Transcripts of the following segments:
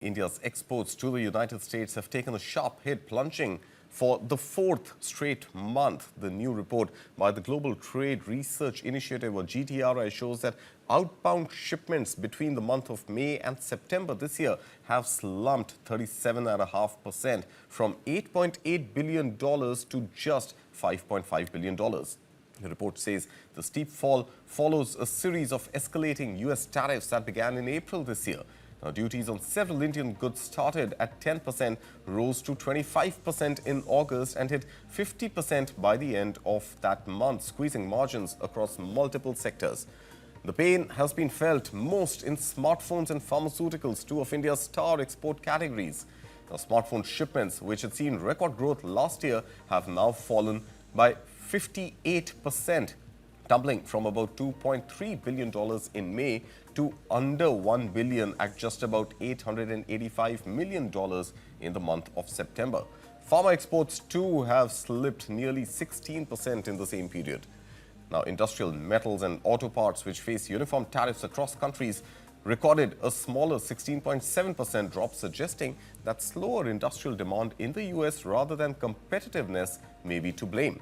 India's exports to the United States have taken a sharp hit, plunging for the fourth straight month. The new report by the Global Trade Research Initiative, or GTRI, shows that outbound shipments between the month of May and September this year have slumped 37.5% from $8.8 billion to just $5.5 billion. The report says the steep fall follows a series of escalating U.S. tariffs that began in April this year. Now, duties on several Indian goods started at 10%, rose to 25% in August and hit 50% by the end of that month, squeezing margins across multiple sectors. The pain has been felt most in smartphones and pharmaceuticals, two of India's star export categories. Now, smartphone shipments, which had seen record growth last year, have now fallen by 58%. Tumbling from about $2.3 billion in May to under $1 billion at just about $885 million in the month of September. Pharma exports too have slipped nearly 16% in the same period. Now, industrial metals and auto parts, which face uniform tariffs across countries, recorded a smaller 16.7% drop, suggesting that slower industrial demand in the US rather than competitiveness may be to blame.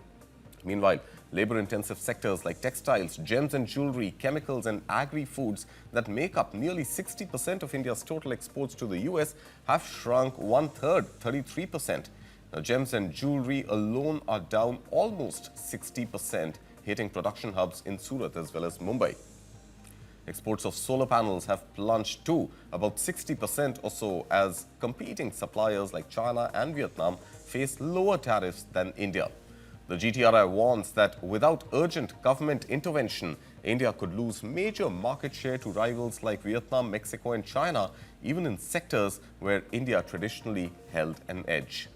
Meanwhile, labor-intensive sectors like textiles, gems and jewelry, chemicals and agri-foods that make up nearly 60% of India's total exports to the US have shrunk one-third, 33%. Now, gems and jewelry alone are down almost 60%, hitting production hubs in Surat as well as Mumbai. Exports of solar panels have plunged to about 60% or so as competing suppliers like China and Vietnam face lower tariffs than India. The GTRI warns that without urgent government intervention, India could lose major market share to rivals like Vietnam, Mexico and China, even in sectors where India traditionally held an edge.